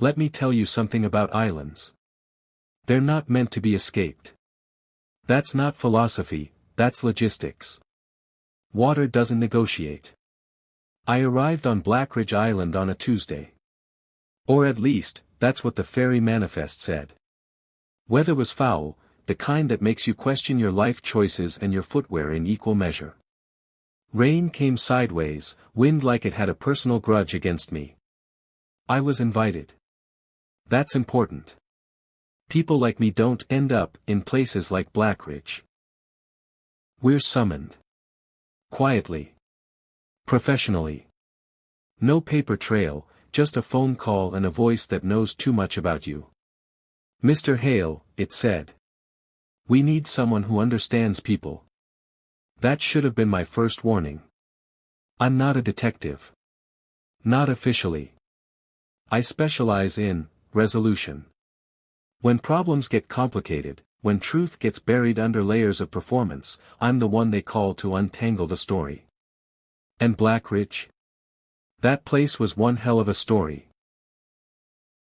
Let me tell you something about islands. They're not meant to be escaped. That's not philosophy, that's logistics. Water doesn't negotiate. I arrived on Blackridge Island on a Tuesday. Or at least, that's what the ferry manifest said. Weather was foul, the kind that makes you question your life choices and your footwear in equal measure. Rain came sideways, wind like it had a personal grudge against me. I was invited. That's important. People like me don't end up in places like Blackridge. We're summoned. Quietly. Professionally. No paper trail, just a phone call and a voice that knows too much about you. Mr. Hale, it said. We need someone who understands people. That should have been my first warning. I'm not a detective. Not officially. I specialize in resolution. When problems get complicated, when truth gets buried under layers of performance, I'm the one they call to untangle the story. And Blackridge? That place was one hell of a story.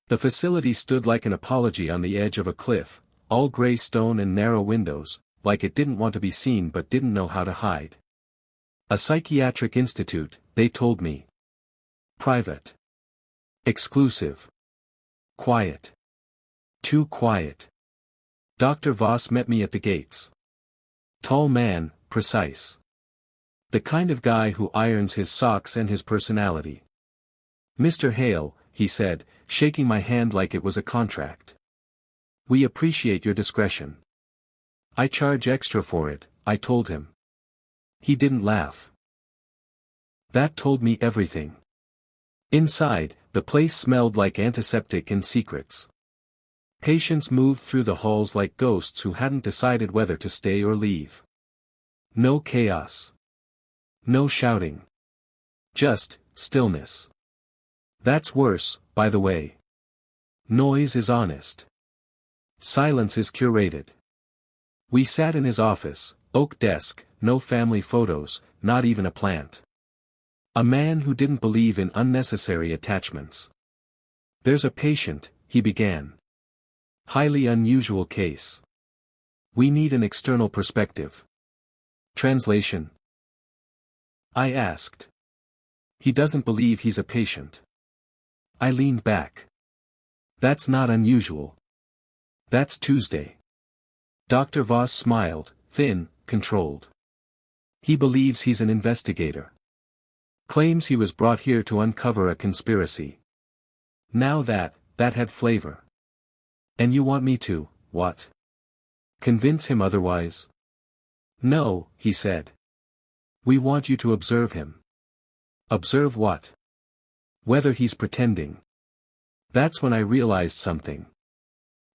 The facility stood like an apology on the edge of a cliff, all gray stone and narrow windows, like it didn't want to be seen but didn't know how to hide. A psychiatric institute, they told me. Private. Exclusive. Quiet. Too quiet. Dr. Voss met me at the gates. Tall man, precise. The kind of guy who irons his socks and his personality. Mr. Hale, he said, shaking my hand like it was a contract. We appreciate your discretion. I charge extra for it, I told him. He didn't laugh. That told me everything. Inside, the place smelled like antiseptic and secrets. Patients moved through the halls like ghosts who hadn't decided whether to stay or leave. No chaos. No shouting. Just stillness. That's worse, by the way. Noise is honest. Silence is curated. We sat in his office, oak desk, no family photos, not even a plant. A man who didn't believe in unnecessary attachments. There's a patient, he began. Highly unusual case. We need an external perspective. Translation? I asked. He doesn't believe he's a patient. I leaned back. That's not unusual. That's Tuesday. Dr. Voss smiled, thin, controlled. He believes he's an investigator. Claims he was brought here to uncover a conspiracy. Now that had flavor. And you want me to, what? Convince him otherwise? No, he said. We want you to observe him. Observe what? Whether he's pretending. That's when I realized something.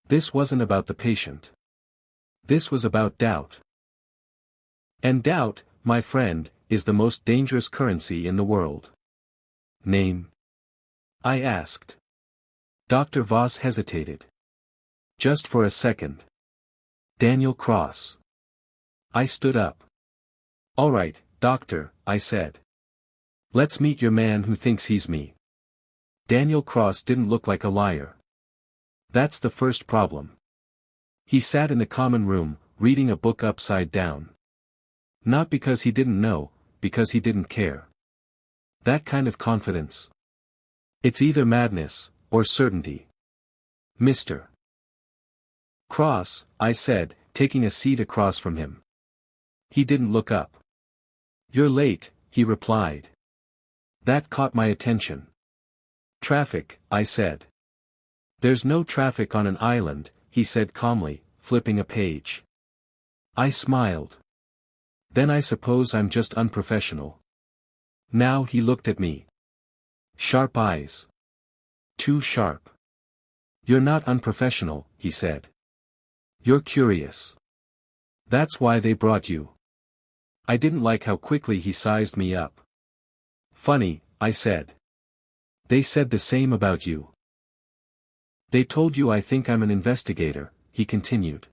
This wasn't about the patient. This was about doubt. And doubt, my friend, is the most dangerous currency in the world. Name? I asked. Dr. Voss hesitated. Just for a second. Daniel Cross. I stood up. All right, doctor, I said. Let's meet your man who thinks he's me. Daniel Cross didn't look like a liar. That's the first problem. He sat in the common room, reading a book upside down. Not because he didn't know, because he didn't care. That kind of confidence. It's either madness, or certainty. Mr. Cross, I said, taking a seat across from him. He didn't look up. You're late, he replied. That caught my attention. Traffic, I said. There's no traffic on an island, he said calmly, flipping a page. I smiled. Then I suppose I'm just unprofessional. Now he looked at me. Sharp eyes. Too sharp. You're not unprofessional, he said. You're curious. That's why they brought you. I didn't like how quickly he sized me up. Funny, I said. They said the same about you. They told you I think I'm an investigator, he continued.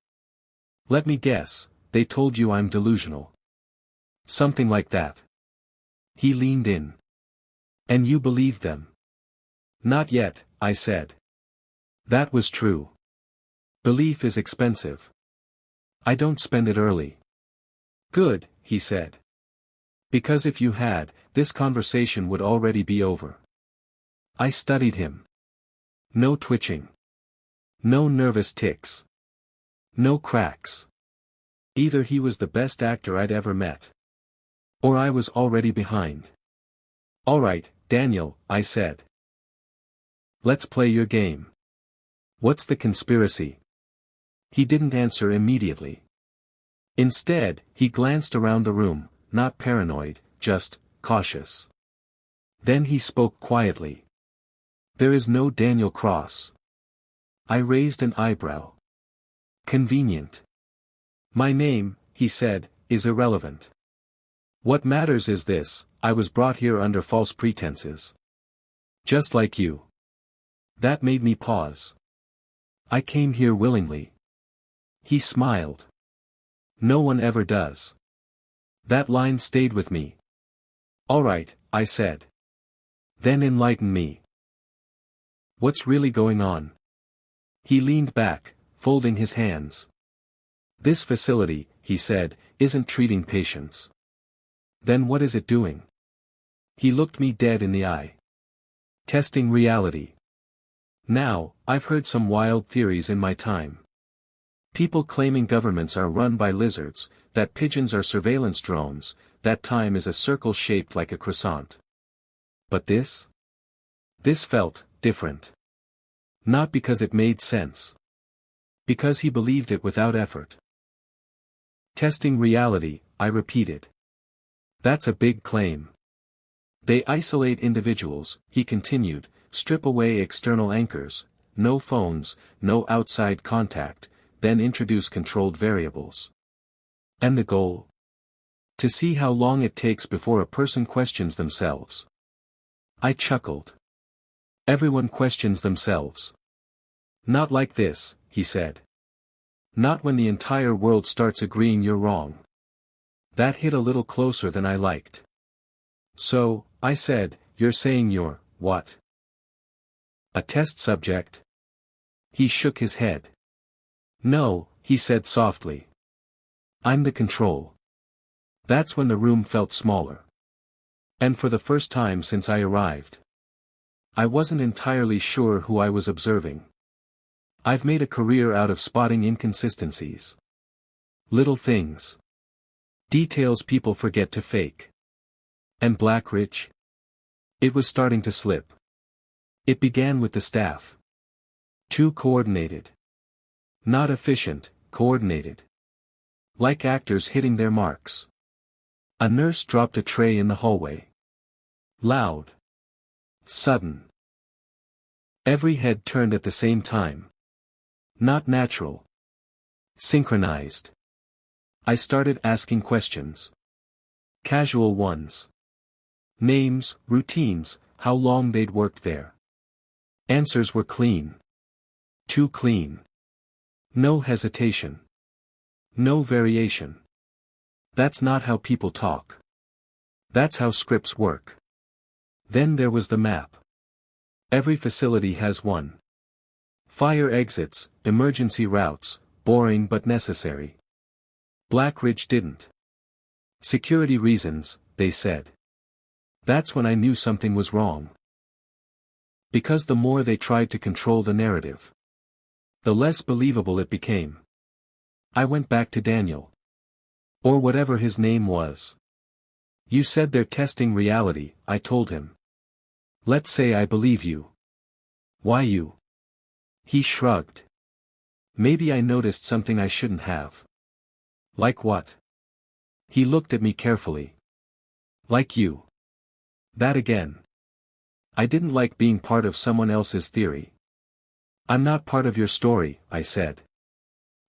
Let me guess, they told you I'm delusional. Something like that. He leaned in. And you believed them? Not yet, I said. That was true. Belief is expensive. I don't spend it early. Good, he said. Because if you had, this conversation would already be over. I studied him. No twitching. No nervous tics. No cracks. Either he was the best actor I'd ever met. Or I was already behind. All right, Daniel, I said. Let's play your game. What's the conspiracy? He didn't answer immediately. Instead, he glanced around the room, not paranoid, just cautious. Then he spoke quietly. There is no Daniel Cross. I raised an eyebrow. Convenient. My name, he said, is irrelevant. What matters is this: I was brought here under false pretenses. Just like you. That made me pause. I came here willingly. He smiled. No one ever does. That line stayed with me. All right, I said. Then enlighten me. What's really going on? He leaned back, folding his hands. This facility, he said, isn't treating patients. Then what is it doing? He looked me dead in the eye. Testing reality. Now, I've heard some wild theories in my time. People claiming governments are run by lizards, that pigeons are surveillance drones, that time is a circle shaped like a croissant. But this? This felt different. Not because it made sense. Because he believed it without effort. Testing reality, I repeated. That's a big claim. They isolate individuals, he continued, strip away external anchors, no phones, no outside contact, then introduce controlled variables. And the goal? To see how long it takes before a person questions themselves. I chuckled. Everyone questions themselves. Not like this, he said. Not when the entire world starts agreeing you're wrong. That hit a little closer than I liked. So, I said, you're saying you're, what? A test subject? He shook his head. No, he said softly. I'm the control. That's when the room felt smaller. And for the first time since I arrived. I wasn't entirely sure who I was observing. I've made a career out of spotting inconsistencies. Little things. Details people forget to fake. And Blackridge? It was starting to slip. It began with the staff. Too coordinated. Not efficient, coordinated. Like actors hitting their marks. A nurse dropped a tray in the hallway. Loud. Sudden. Every head turned at the same time. Not natural. Synchronized. I started asking questions. Casual ones. Names, routines, how long they'd worked there. Answers were clean. Too clean. No hesitation. No variation. That's not how people talk. That's how scripts work. Then there was the map. Every facility has one. Fire exits, emergency routes, boring but necessary. Blackridge didn't. Security reasons, they said. That's when I knew something was wrong. Because the more they tried to control the narrative, the less believable it became. I went back to Daniel. Or whatever his name was. You said they're testing reality, I told him. Let's say I believe you. Why you? He shrugged. Maybe I noticed something I shouldn't have. Like what? He looked at me carefully. Like you. That again. I didn't like being part of someone else's theory. I'm not part of your story, I said.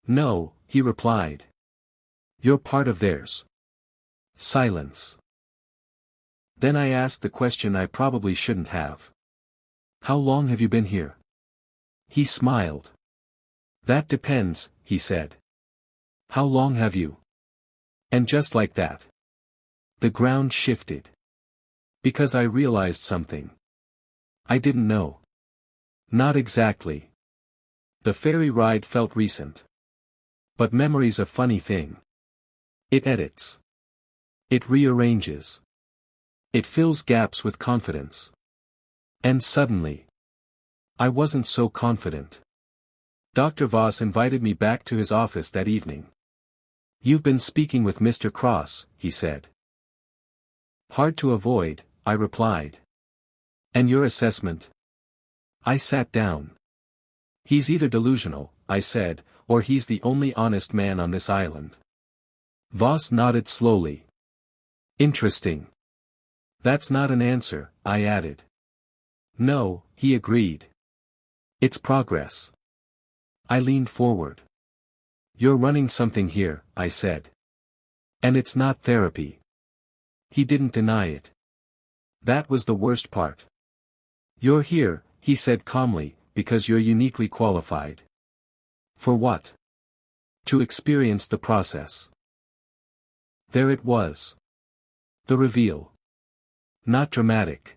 No, he replied. You're part of theirs. Silence. Then I asked the question I probably shouldn't have. How long have you been here? He smiled. That depends, he said. How long have you? And just like that. The ground shifted. Because I realized something. I didn't know. Not exactly. The ferry ride felt recent. But memory's a funny thing. It edits. It rearranges. It fills gaps with confidence. And suddenly, I wasn't so confident. Dr. Voss invited me back to his office that evening. "You've been speaking with Mr. Cross," he said. "Hard to avoid," I replied. "And your assessment?" I sat down. "He's either delusional," I said, "or he's the only honest man on this island." Voss nodded slowly. "Interesting. That's not an answer," I added. "No," he agreed. "It's progress." I leaned forward. "You're running something here," I said. "And it's not therapy." He didn't deny it. That was the worst part. "You're here," he said calmly, "because you're uniquely qualified." For what? To experience the process. There it was. The reveal. Not dramatic.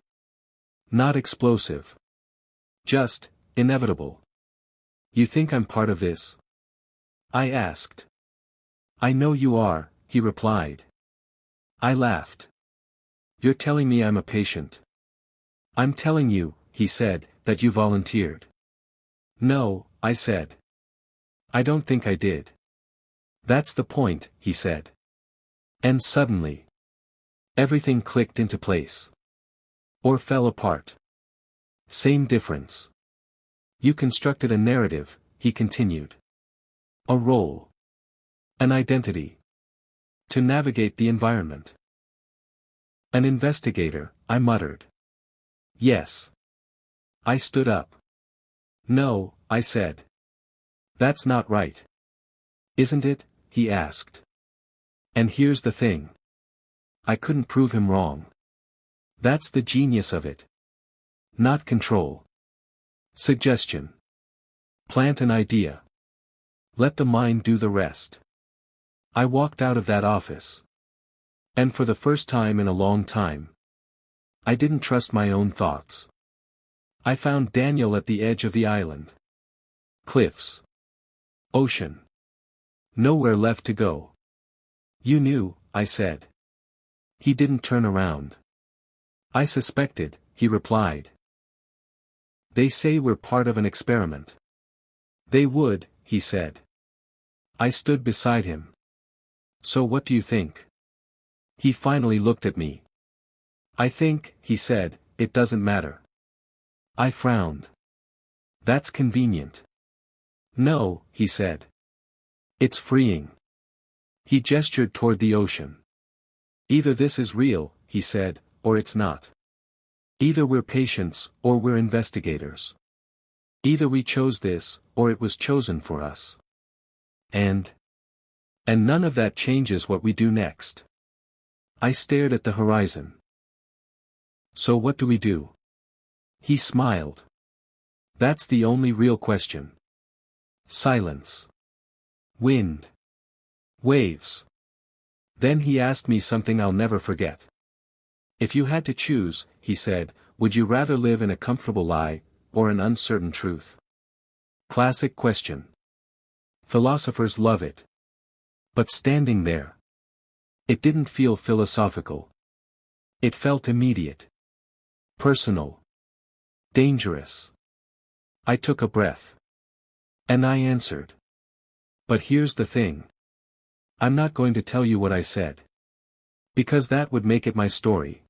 Not explosive. Just, inevitable. "You think I'm part of this?" I asked. "I know you are," he replied. I laughed. "You're telling me I'm a patient?" "I'm telling you," he said, "that you volunteered." "No," I said. "I don't think I did." "That's the point," he said. And suddenly, everything clicked into place. Or fell apart. Same difference. "You constructed a narrative," he continued. "A role. An identity. To navigate the environment." "An investigator," I muttered. "Yes." I stood up. "No," I said. "That's not right." "Isn't it?" he asked. And here's the thing. I couldn't prove him wrong. That's the genius of it. Not control. Suggestion. Plant an idea. Let the mind do the rest. I walked out of that office. And for the first time in a long time, I didn't trust my own thoughts. I found Daniel at the edge of the island. Cliffs. Ocean. Nowhere left to go. "You knew," I said. He didn't turn around. "I suspected," he replied. "They say we're part of an experiment." "They would," he said. I stood beside him. "So what do you think?" He finally looked at me. "I think," he said, "it doesn't matter." I frowned. "That's convenient." "No," he said. "It's freeing." He gestured toward the ocean. "Either this is real," he said, "or it's not. Either we're patients, or we're investigators. Either we chose this, or it was chosen for us. And none of that changes what we do next." I stared at the horizon. "So what do we do?" He smiled. "That's the only real question." Silence. Wind. Waves. Then he asked me something I'll never forget. "If you had to choose," he said, "would you rather live in a comfortable lie, or an uncertain truth?" Classic question. Philosophers love it. But standing there, it didn't feel philosophical. It felt immediate. Personal. Dangerous. I took a breath. And I answered. "But here's the thing. I'm not going to tell you what I said. Because that would make it my story.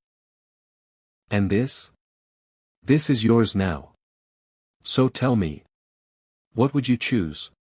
And this? This is yours now. So tell me. What would you choose?"